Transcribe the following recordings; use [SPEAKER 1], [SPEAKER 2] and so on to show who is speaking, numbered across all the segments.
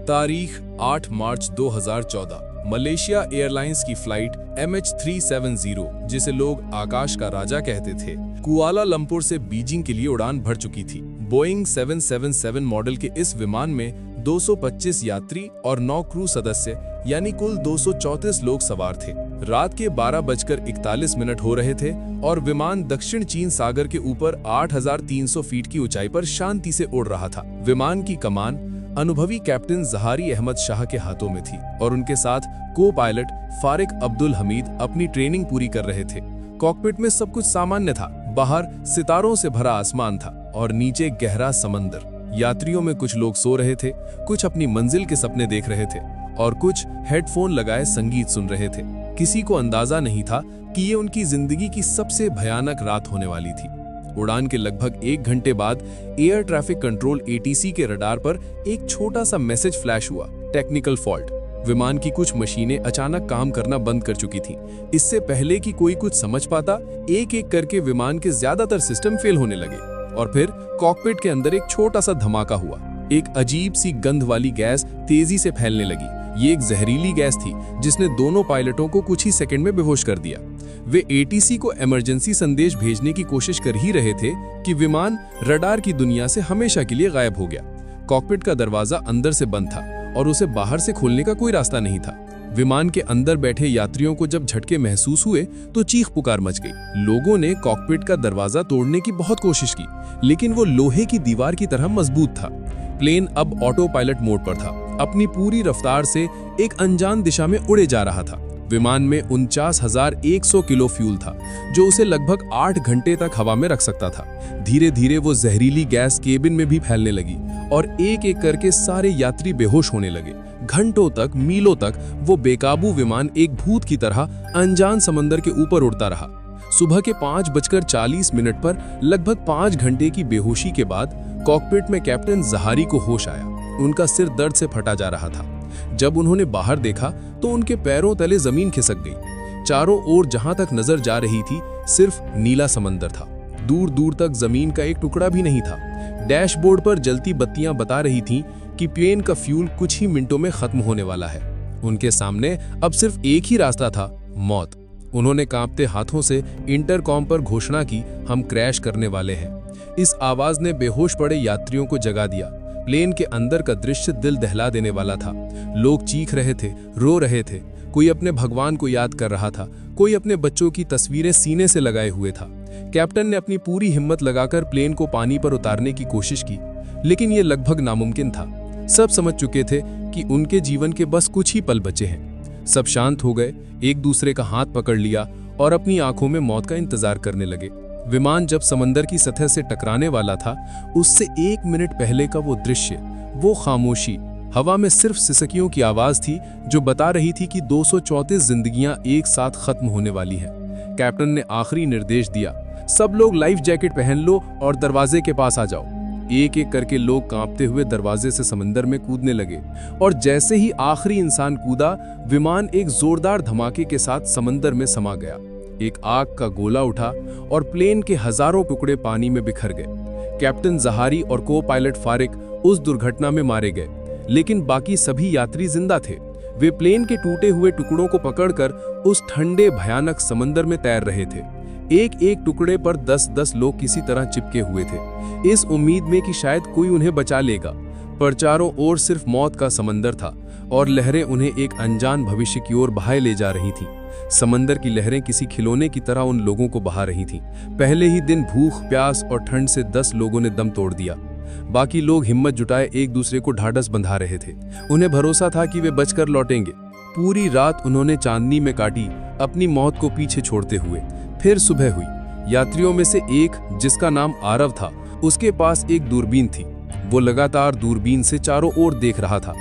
[SPEAKER 1] तारीख 8 मार्च 2014। Malaysia airlines की flight MH370, जिसे लोग आकाश का राजा कहते थे, कुआलालंपुर से बीजिंग के लिए उड़ान भर चुकी थी। बोइंग 777 मॉडल के इस विमान में 225 यात्री और 9 क्रू सदस्य यानी कुल 234 लोग सवार थे। रात के 12:41 हो रहे थे और विमान दक्षिण चीन सागर के ऊपर 8,300 फीट की ऊंचाई पर शांति से उड़ रहा था। विमान की कमान अनुभवी कैप्टन जहारी अहमद शाह के हाथों में थी और उनके साथ को पायलट फारिक अब्दुल हमीद अपनी ट्रेनिंग पूरी कर रहे थे। कॉकपिट में सब कुछ सामान्य था। बाहर सितारों से भरा आसमान था और नीचे गहरा समंदर। यात्रियों में कुछ लोग सो रहे थे, कुछ अपनी मंजिल के सपने देख रहे थे और कुछ हेडफोन लगाए संगीत सुन रहे थे। किसी को अंदाजा नहीं था कि ये उनकी जिंदगी की सबसे भयानक रात होने वाली थी। उड़ान के लगभग 1 घंटे बाद एयर ट्रैफिक कंट्रोल ATC के रडार पर एक छोटा सा मैसेज फ्लैश हुआ, टेक्निकल फॉल्ट। विमान की कुछ मशीनें अचानक काम करना बंद कर चुकी थीं। इससे पहले कि कोई कुछ समझ पाता, एक एक करके विमान के ज्यादातर सिस्टम फेल होने लगे और फिर कॉकपिट के अंदर एक छोटा सा धमाका हुआ। एक अजीब सी गंध वाली गैस तेजी से फैलने लगी। ये एक जहरीली गैस थी जिसने दोनों पायलटों को कुछ ही सेकंड में बेहोश कर दिया। वे ATC को इमरजेंसी संदेश भेजने की कोशिश कर ही रहे थे कि विमान रडार की दुनिया से हमेशा के लिए गायब हो गया। कॉकपिट का दरवाजा अंदर से बंद था और उसे बाहर से खोलने का कोई रास्ता नहीं था। विमान के अंदर बैठे यात्रियों को जब झटके महसूस हुए तो चीख पुकार मच गई। लोगों ने कॉकपिट का दरवाजा तोड़ने की बहुत कोशिश की, लेकिन वो लोहे की दीवार की तरह मजबूत था। प्लेन अब ऑटो पायलट मोड पर था, अपनी पूरी रफ्तार से एक अनजान दिशा में उड़े जा रहा था। विमान में 49,100 किलो फ्यूल था, जो उसे लगभग 8 घंटे तक हवा में रख सकता था। धीरे धीरे वो जहरीली गैस केबिन में भी फैलने लगी और एक एक करके सारे यात्री बेहोश होने लगे। घंटों तक, मीलों तक वो बेकाबू विमान एक भूत की तरह अनजान समंदर के ऊपर उड़ता रहा। सुबह के 5:40 पर लगभग 5 घंटे की बेहोशी के बाद कॉकपिट में कैप्टन जहारी को होश आया। उनका सिर दर्द से फटा जा रहा था। जब उन्होंने बाहर देखा तो उनके पैरों तले जमीन खिसक गई। चारों ओर जहां तक नजर जा रही थी सिर्फ नीला समंदर था। दूर दूर तक जमीन का एक टुकड़ा भी नहीं था। डैशबोर्ड पर जलती बत्तियां बता रही थीं कि प्लेन का फ्यूल कुछ ही मिनटों में खत्म होने वाला है। उनके सामने अब सिर्फ एक ही रास्ता था, मौत। उन्होंने कांपते हाथों से इंटरकॉम पर घोषणा की, हम क्रैश करने वाले हैं। इस आवाज ने बेहोश पड़े यात्रियों को जगा दिया। प्लेन के अंदर का दृश्य दिल दहला देने वाला था। लोग चीख रहे थे, रो रहे थे। कोई अपने भगवान को याद कर रहा था, कोई अपने बच्चों की तस्वीरें सीने से लगाए हुए था। कैप्टन ने अपनी पूरी हिम्मत लगाकर प्लेन को पानी पर उतारने की कोशिश की, लेकिन यह लगभग नामुमकिन था। सब समझ चुके थे कि उनके जीवन के बस कुछ ही पल बचे हैं। सब शांत हो गए, एक दूसरे का हाथ पकड़ लिया और अपनी आंखों में मौत का इंतजार करने लगे। विमान जब समंदर की सतह से टकराने वाला था, उससे 1 मिनट पहले का वो दृश्य, वो खामोशी, हवा में सिर्फ सिसकियों की आवाज थी जो बता रही थी कि 234 जिंदगियां एक साथ खत्म होने वाली हैं। कैप्टन ने आखिरी निर्देश दिया, सब लोग लाइफ जैकेट पहन लो और दरवाजे के पास आ जाओ। एक एक करके लोग कांपते हुए दरवाजे से समंदर में कूदने लगे और जैसे ही आखिरी इंसान कूदा, विमान एक जोरदार धमाके के साथ समंदर में समा गया। एक आग का गोला उठा और प्लेन के हजारों टुकड़े पानी में बिखर गए। कैप्टन जहारी और को पायलट फारिक उस दुर्घटना में मारे गए, लेकिन बाकी सभी यात्री जिंदा थे। वे प्लेन के टूटे हुए टुकड़ों को पकड़कर उस ठंडे भयानक समंदर में तैर रहे थे। एक एक टुकड़े पर 10-10 लोग किसी तरह चिपके हुए थे, इस उम्मीद में कि शायद कोई उन्हें बचा लेगा। पर चारों ओर सिर्फ मौत का समंदर था और लहरें उन्हें एक अनजान भविष्य की ओर बहाए ले जा रही थीं। समंदर की लहरें किसी खिलौने की तरह उन लोगों को बहा रही थीं। पहले ही दिन भूख, प्यास और ठंड से 10 लोगों ने दम तोड़ दिया। बाकी लोग हिम्मत जुटाए एक दूसरे को ढाढ़स बंधा रहे थे। उन्हें भरोसा था कि वे बचकर लौटेंगे। पूरी रात उन्होंने चांदनी में काटी, अपनी मौत को पीछे छोड़ते हुए। फिर सुबह हुई। यात्रियों में से एक, जिसका नाम आरव था, उसके पास एक दूरबीन थी। वो लगातार दूरबीन से चारों ओर देख रहा था,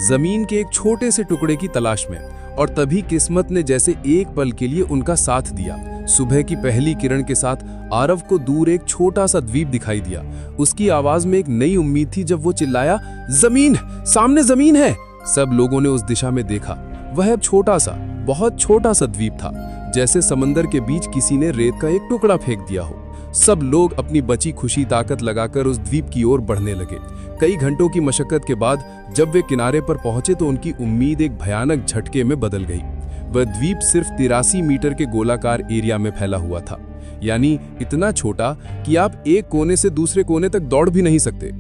[SPEAKER 1] जमीन के एक छोटे से टुकड़े की तलाश में। और तभी किस्मत ने जैसे एक पल के लिए उनका साथ दिया। सुबह की पहली किरण के साथ आरव को दूर एक छोटा सा द्वीप दिखाई दिया। उसकी आवाज में एक नई उम्मीद थी जब वो चिल्लाया, जमीन, सामने जमीन है। सब लोगों ने उस दिशा में देखा। वह छोटा सा, बहुत छोटा सा द्वीप था, जैसे समंदर के बीच किसी ने रेत का एक टुकड़ा फेंक दिया हो।
[SPEAKER 2] सब लोग अपनी बची खुशी ताकत लगाकर उस द्वीप की ओर बढ़ने लगे। कई घंटों की मशक्कत के बाद जब वे किनारे पर पहुंचे तो उनकी उम्मीद एक भयानक झटके में बदल गई। वह द्वीप सिर्फ 83 मीटर के गोलाकार एरिया में फैला हुआ था, यानी इतना छोटा कि आप एक कोने से दूसरे कोने तक दौड़ भी नहीं सकते।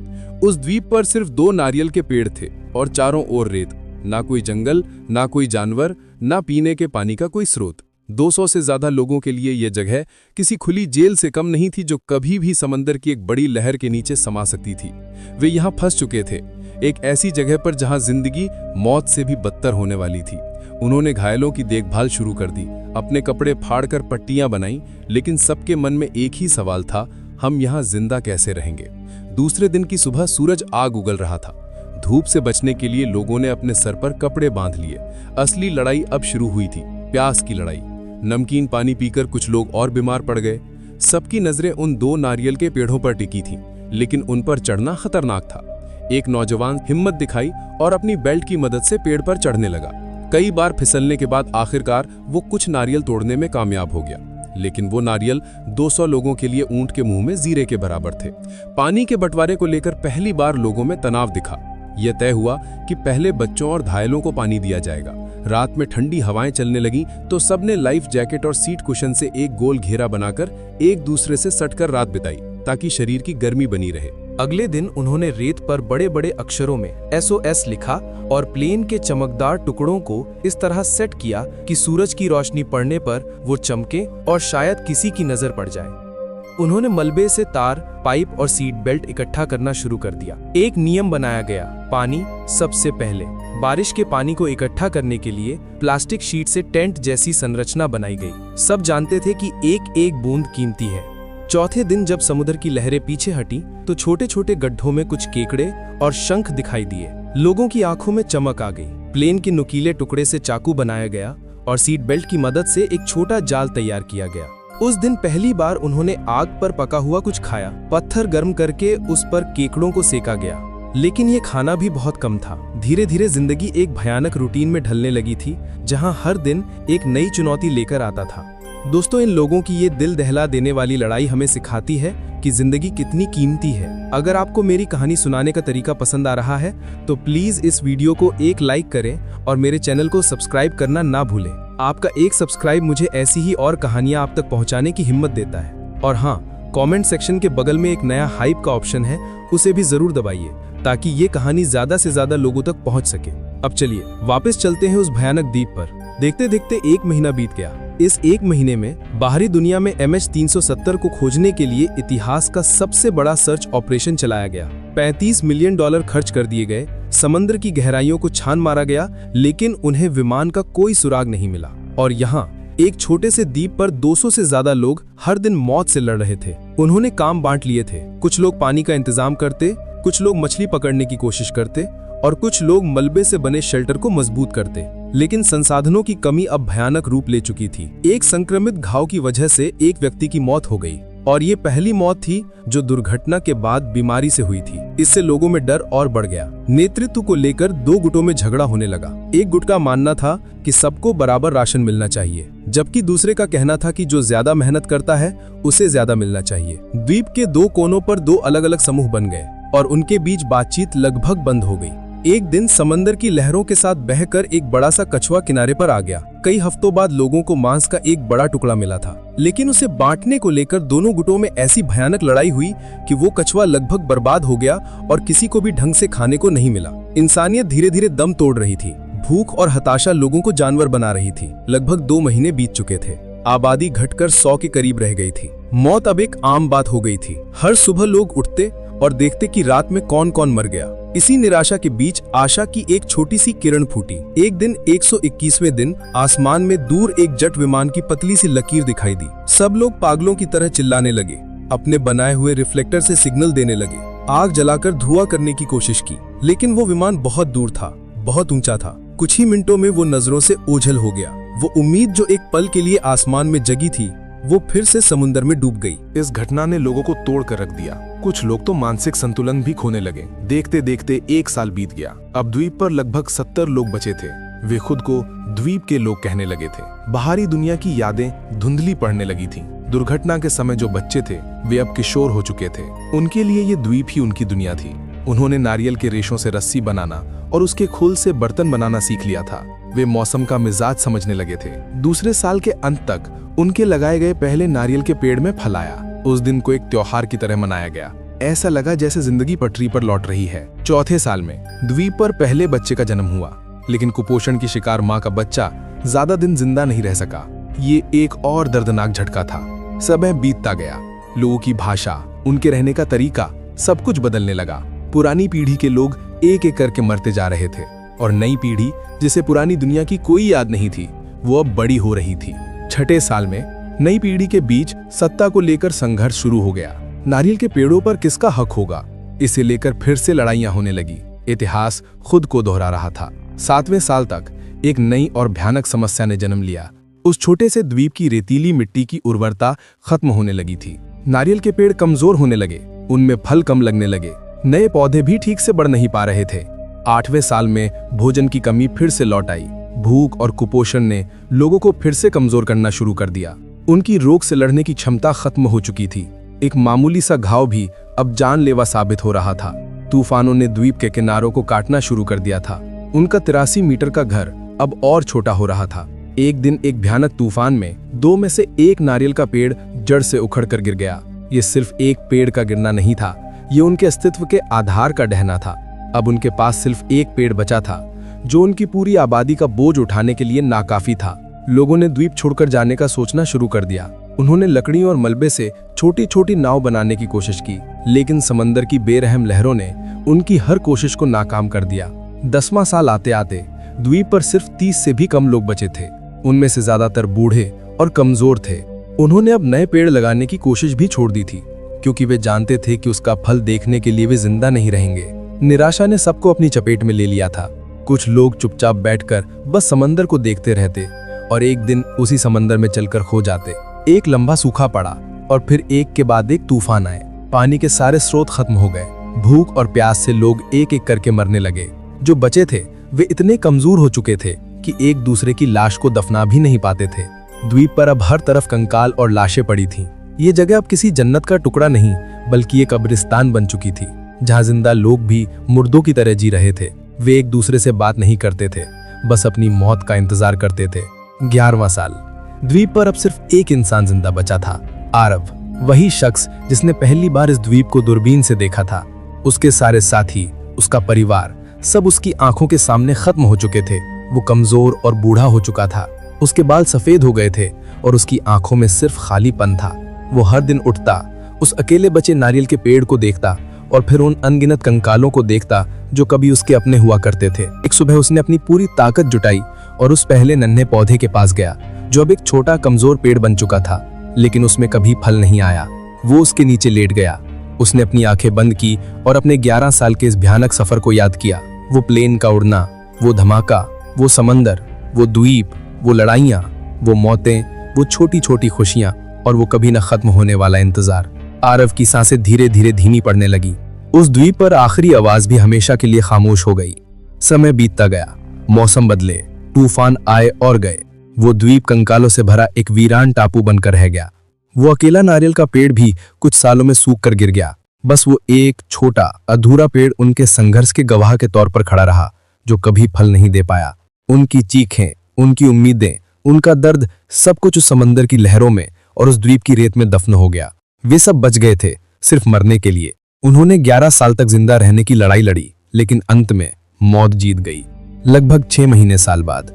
[SPEAKER 2] उस द्वीप पर सिर्फ 2 नारियल के पेड़ थे और चारों ओर रेत। ना कोई जंगल, ना कोई जानवर, ना पीने के पानी का कोई स्रोत। 200 से ज्यादा लोगों के लिए यह जगह किसी खुली जेल से कम नहीं थी जो कभी भी समंदर की एक बड़ी लहर के नीचे समा सकती थी। वे यहाँ फंस चुके थे, एक ऐसी जगह पर जहां जिंदगी मौत से भी बदतर होने वाली थी। उन्होंने घायलों की देखभाल शुरू कर दी, अपने कपड़े फाड़कर पट्टियां बनाई, लेकिन सबके मन में एक ही सवाल था, हम यहाँ जिंदा कैसे रहेंगे। दूसरे दिन की सुबह सूरज आग उगल रहा था। धूप से बचने के लिए लोगों ने अपने सर पर कपड़े बांध लिए। असली लड़ाई अब शुरू हुई थी, प्यास की लड़ाई। नमकीन पानी पीकर कुछ लोग और बीमार पड़ गए। सबकी नजरें उन 2 नारियल के पेड़ों पर टिकी थीं, लेकिन उन पर चढ़ना खतरनाक था। एक नौजवान हिम्मत दिखाई और अपनी बेल्ट की मदद से पेड़ पर चढ़ने लगा। कई बार फिसलने के बाद आखिरकार वो कुछ नारियल तोड़ने में कामयाब हो गया, लेकिन वो नारियल 200 लोगों के लिए ऊंट के मुंह में जीरे के बराबर थे। पानी के बंटवारे को लेकर पहली बार लोगों में तनाव दिखा। यह तय हुआ कि पहले बच्चों और घायलों को पानी दिया जाएगा। रात में ठंडी हवाएं चलने लगी तो सबने लाइफ जैकेट और सीट कुशन से एक गोल घेरा बनाकर एक दूसरे से सटकर रात बिताई, ताकि शरीर की गर्मी बनी रहे।
[SPEAKER 1] अगले दिन उन्होंने रेत पर बड़े बड़े अक्षरों में SOS लिखा और प्लेन के चमकदार टुकड़ों को इस तरह सेट किया कि सूरज की रोशनी पड़ने पर वो चमके और शायद किसी की नजर पड़ जाए। उन्होंने मलबे से तार, पाइप और सीट बेल्ट इकट्ठा करना शुरू कर दिया। एक नियम बनाया गया, पानी सबसे पहले। बारिश के पानी को इकट्ठा करने के लिए प्लास्टिक शीट से टेंट जैसी संरचना बनाई गई। सब जानते थे कि एक एक बूंद कीमती है। चौथे दिन जब समुद्र की लहरें पीछे हटी तो छोटे छोटे गड्ढों में कुछ केकड़े और शंख दिखाई दिए। लोगों की आंखों में चमक आ गई। प्लेन के नुकीले टुकड़े से चाकू बनाया गया और सीट बेल्ट की मदद से एक छोटा जाल तैयार किया गया। उस दिन पहली बार उन्होंने आग पर पका हुआ कुछ खाया। पत्थर गर्म करके उस पर केकड़ों को सेका गया, लेकिन ये खाना भी बहुत कम था। धीरे धीरे जिंदगी एक भयानक रूटीन में ढलने लगी थी, जहां हर दिन एक नई चुनौती लेकर आता था। दोस्तों, इन लोगों की ये दिल दहला देने वाली लड़ाई हमें सिखाती है कि जिंदगी कितनी कीमती है। अगर आपको मेरी कहानी सुनाने का तरीका पसंद आ रहा है तो प्लीज इस वीडियो को एक लाइक करें और मेरे चैनल को सब्सक्राइब करना ना भूलें। आपका एक सब्सक्राइब मुझे ऐसी ही और कहानियां आप तक पहुंचाने की हिम्मत देता है। और हाँ, कमेंट सेक्शन के बगल में एक नया हाइप का ऑप्शन है, उसे भी जरूर दबाइए ताकि ये कहानी ज्यादा से ज्यादा लोगों तक पहुंच सके। अब चलिए वापस चलते हैं उस भयानक द्वीप पर। देखते देखते 1 महीना बीत गया। इस 1 महीने में बाहरी दुनिया में MH370 को खोजने के लिए इतिहास का सबसे बड़ा सर्च ऑपरेशन चलाया गया। $35 मिलियन खर्च कर दिए गए। समंदर की गहराइयों को छान मारा गया, लेकिन उन्हें विमान का कोई सुराग नहीं मिला। और यहाँ एक छोटे से द्वीप पर 200 से ज्यादा लोग हर दिन मौत से लड़ रहे थे। उन्होंने काम बांट लिए थे। कुछ लोग पानी का इंतजाम करते, कुछ लोग मछली पकड़ने की कोशिश करते और कुछ लोग मलबे से बने शेल्टर को मजबूत करते। लेकिन संसाधनों की कमी अब भयानक रूप ले चुकी थी। एक संक्रमित घाव की वजह से एक व्यक्ति की मौत हो गई और ये पहली मौत थी जो दुर्घटना के बाद बीमारी से हुई थी। इससे लोगों में डर और बढ़ गया। नेतृत्व को लेकर 2 गुटों में झगड़ा होने लगा। एक गुट का मानना था कि सबको बराबर राशन मिलना चाहिए, जबकि दूसरे का कहना था कि जो ज्यादा मेहनत करता है उसे ज्यादा मिलना चाहिए। द्वीप के 2 कोनों पर 2 अलग अलग समूह बन गए और उनके बीच बातचीत लगभग बंद हो गई। एक दिन समंदर की लहरों के साथ बहकर एक बड़ा सा कछुआ किनारे पर आ गया। कई हफ्तों बाद लोगों को मांस का एक बड़ा टुकड़ा मिला था, लेकिन उसे बांटने को लेकर दोनों गुटों में ऐसी भयानक लड़ाई हुई कि वो कछुआ लगभग बर्बाद हो गया और किसी को भी ढंग से खाने को नहीं मिला। इंसानियत धीरे धीरे दम तोड़ रही थी। भूख और हताशा लोगों को जानवर बना रही थी। लगभग 2 महीने बीत चुके थे। आबादी घटकर 100 के करीब रह गई थी। मौत अब एक आम बात हो गई थी। हर सुबह लोग उठते और देखते कि रात में कौन कौन मर गया। इसी निराशा के बीच आशा की एक छोटी सी किरण फूटी। एक दिन 121वें दिन आसमान में दूर एक जेट विमान की पतली सी लकीर दिखाई दी। सब लोग पागलों की तरह चिल्लाने लगे, अपने बनाए हुए रिफ्लेक्टर से सिग्नल देने लगे। आग जलाकर धुआं करने की कोशिश की, लेकिन वो विमान बहुत दूर था, बहुत ऊंचा था। कुछ ही मिनटों में वो नजरों से ओझल हो गया। वो उम्मीद जो एक पल के लिए आसमान में जगी थी, वो फिर से समुद्र में डूब गई।
[SPEAKER 3] इस घटना ने लोगों को तोड़ कर रख दिया। कुछ लोग तो मानसिक संतुलन भी खोने लगे। देखते देखते 1 साल बीत गया। अब द्वीप पर लगभग 70 लोग बचे थे। वे खुद को द्वीप के लोग कहने लगे थे। बाहरी दुनिया की यादें धुंधली पड़ने लगी थीं। दुर्घटना के समय जो बच्चे थे वे अब किशोर हो चुके थे। उनके लिए ये द्वीप ही उनकी दुनिया थी। उन्होंने नारियल के रेशों से रस्सी बनाना और उसके खोल से बर्तन बनाना सीख लिया था। वे मौसम का मिजाज समझने लगे थे। दूसरे साल के अंत तक उनके लगाए गए पहले नारियल के पेड़ में फल आया। उस दिन को एक त्योहार की तरह मनाया गया। ऐसा लगा जैसे जिंदगी पटरी पर लौट रही है। चौथे साल में द्वीप पर पहले बच्चे का जन्म हुआ, लेकिन कुपोषण की शिकार मां का बच्चा ज्यादा दिन जिंदा नहीं रह सका। ये एक और दर्दनाक झटका था। समय बीतता गया। लोगों की भाषा, उनके रहने का तरीका, सब कुछ बदलने लगा। पुरानी पीढ़ी के लोग एक एक करके मरते जा रहे थे और नई पीढ़ी जिसे पुरानी दुनिया की कोई याद नहीं थी, वो अब बड़ी हो रही थी। छठे साल में नई पीढ़ी के बीच सत्ता को लेकर संघर्ष शुरू हो गया। नारियल के पेड़ों पर किसका हक होगा, इसे लेकर फिर से लड़ाइयां होने लगी। इतिहास खुद को दोहरा रहा था। 7वें साल तक एक नई और भयानक समस्या ने जन्म लिया। उस छोटे से द्वीप की रेतीली मिट्टी की उर्वरता खत्म होने लगी थी। नारियल के पेड़ कमजोर होने लगे, उनमें फल कम लगने लगे, नए पौधे भी ठीक से बढ़ नहीं पा रहे थे। 8वें साल में भोजन की कमी फिर से लौट आई। भूख और कुपोषण ने लोगों को फिर से कमजोर करना शुरू कर दिया। उनकी रोग से लड़ने की क्षमता खत्म हो चुकी थी। एक मामूली सा घाव भी अब जानलेवा साबित हो रहा था। तूफानों ने द्वीप के किनारों को काटना शुरू कर दिया था। उनका 83 मीटर का घर अब और छोटा हो रहा था। एक दिन एक भयानक तूफान में 2 में से एक नारियल का पेड़ जड़ से उखड़कर गिर गया। ये सिर्फ एक पेड़ का गिरना नहीं था, ये उनके अस्तित्व के आधार का ढहना था। अब उनके पास सिर्फ एक पेड़ बचा था, जो उनकी पूरी आबादी का बोझ उठाने के लिए नाकाफी था। लोगों ने द्वीप छोड़कर जाने का सोचना शुरू कर दिया। उन्होंने लकड़ी और मलबे से छोटी छोटी नाव बनाने की कोशिश की, लेकिन समंदर की बेरहम लहरों ने उनकी हर कोशिश को नाकाम कर दिया। 10वां साल आते आते द्वीप पर सिर्फ 30 से भी कम लोग बचे थे। उनमें से ज्यादातर बूढ़े और कमजोर थे। उन्होंने अब नए पेड़ लगाने की कोशिश भी छोड़ दी थी, क्योंकि वे जानते थे कि उसका फल देखने के लिए वे जिंदा नहीं रहेंगे। निराशा ने सबको अपनी चपेट में ले लिया था। कुछ लोग चुपचाप बैठकर बस समंदर को देखते रहते और एक दिन उसी समंदर में चलकर खो जाते। एक लंबा सूखा पड़ा और फिर एक के बाद एक तूफान आए। पानी के सारे स्रोत खत्म हो गए। भूख और प्यास से लोग एक एक करके मरने लगे। जो बचे थे वे इतने कमजोर हो चुके थे कि एक दूसरे की लाश को दफना भी नहीं पाते थे। द्वीप पर अब हर तरफ कंकाल और लाशें पड़ी थीं। ये जगह अब किसी जन्नत का टुकड़ा नहीं, बल्कि एक कब्रिस्तान बन चुकी थी, जहां जिंदा लोग भी मुर्दों की तरह जी रहे थे। वे एक दूसरे से बात नहीं करते थे, बस अपनी मौत का इंतजार करते थे। 11वां साल। द्वीप पर अब सिर्फ एक इंसान जिंदा बचा था, आरव। वही शख्स जिसने पहली बार इस द्वीप को दूरबीन से देखा था। उसके सारे साथी, उसका परिवार, सब उसकी आंखों के सामने खत्म हो चुके थे। वो कमजोर और बूढ़ा हो चुका था। उसके बाल सफेद हो गए थे और उसकी आंखों में सिर्फ खालीपन था। वो हर दिन उठता, उस अकेले बचे नारियल के पेड़ को देखता और फिर उन अनगिनत कंकालों को देखता जो कभी उसके अपने हुआ करते थे। एक सुबह उसने अपनी पूरी ताकत जुटाई और उस पहले नन्हे पौधे के पास गया, जो अब एक छोटा कमजोर पेड़ बन चुका था, लेकिन उसमें कभी फल नहीं आया। वो उसके नीचे लेट गया। उसने अपनी आंखें बंद की और अपने 11 साल के इस भयानक सफर को याद किया। वो प्लेन का उड़ना, वो धमाका, वो समंदर, वो द्वीप, वो लड़ाइयां, वो मौतें, वो छोटी छोटी खुशियां और वो कभी न खत्म होने वाला इंतजार। आरव की सांसें धीरे धीरे धीमी पड़ने लगी। उस द्वीप पर आखिरी आवाज भी हमेशा के लिए खामोश हो गई। समय बीतता गया, मौसम बदले, तूफान आए और गए। वो द्वीप कंकालों से भरा एक वीरान टापू बनकर रह गया। वो अकेला नारियल का पेड़ भी कुछ सालों में सूख कर गिर गया। बस वो एक छोटा अधूरा पेड़ उनके संघर्ष के गवाह के तौर पर खड़ा रहा, जो कभी फल नहीं दे पाया। उनकी चीखें, उनकी उम्मीदें, उनका दर्द, सब कुछ उस समंदर की लहरों में और उस द्वीप की रेत में दफन हो गया। वे सब बच गए थे सिर्फ मरने के लिए। उन्होंने 11 साल तक जिंदा रहने की लड़ाई लड़ी, लेकिन अंत में मौत जीत गई। लगभग 6 महीने साल बाद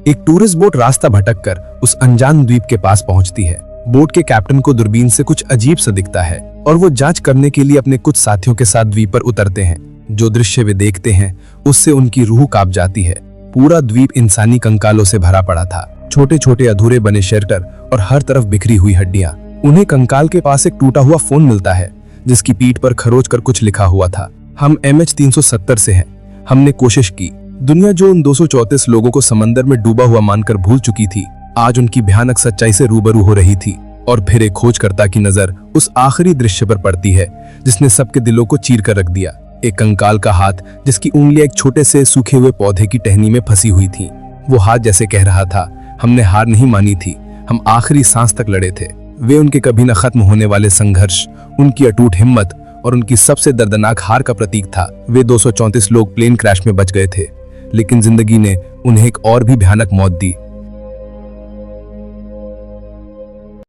[SPEAKER 3] एक टूरिस्ट बोट रास्ता भटककर उस अनजान द्वीप के पास पहुंचती है। बोट के कैप्टन को दूरबीन से कुछ अजीब सा दिखता है और वो जांच करने के लिए अपने कुछ साथियों के साथ द्वीप पर उतरते हैं। जो दृश्य वे देखते हैं उससे उनकी रूह कांप जाती है। पूरा द्वीप इंसानी कंकालों से भरा पड़ा था। छोटे छोटे अधूरे बने शेल्टर और हर तरफ बिखरी हुई हड्डियां। उन्हें कंकाल के पास एक टूटा हुआ फोन मिलता है, जिसकी पीठ पर खरोच कर कुछ लिखा हुआ था। हम MH370 से हैं। हमने कोशिश की। दुनिया जो उन 234 लोगों को समंदर में डूबा हुआ मानकर भूल चुकी थी, आज उनकी भयानक सच्चाई से रूबरू हो रही थी। और फिर एक खोजकर्ता की नजर उस आखिरी दृश्य पर पड़ती है, जिसने सबके दिलों को चीर कर रख दिया। एक कंकाल का हाथ, जिसकी उंगलियां एक छोटे से सूखे हुए पौधे की टहनी में फंसी हुई थी। वो हाथ जैसे कह रहा था, हमने हार नहीं मानी थी, हम आखिरी सांस तक लड़े थे। वे उनके कभी न खत्म होने वाले संघर्ष, उनकी अटूट हिम्मत और उनकी सबसे दर्दनाक हार का प्रतीक था। वे 234 लोग प्लेन क्रैश में बच गए थे, लेकिन जिंदगी ने उन्हें एक और भी भयानक मौत दी।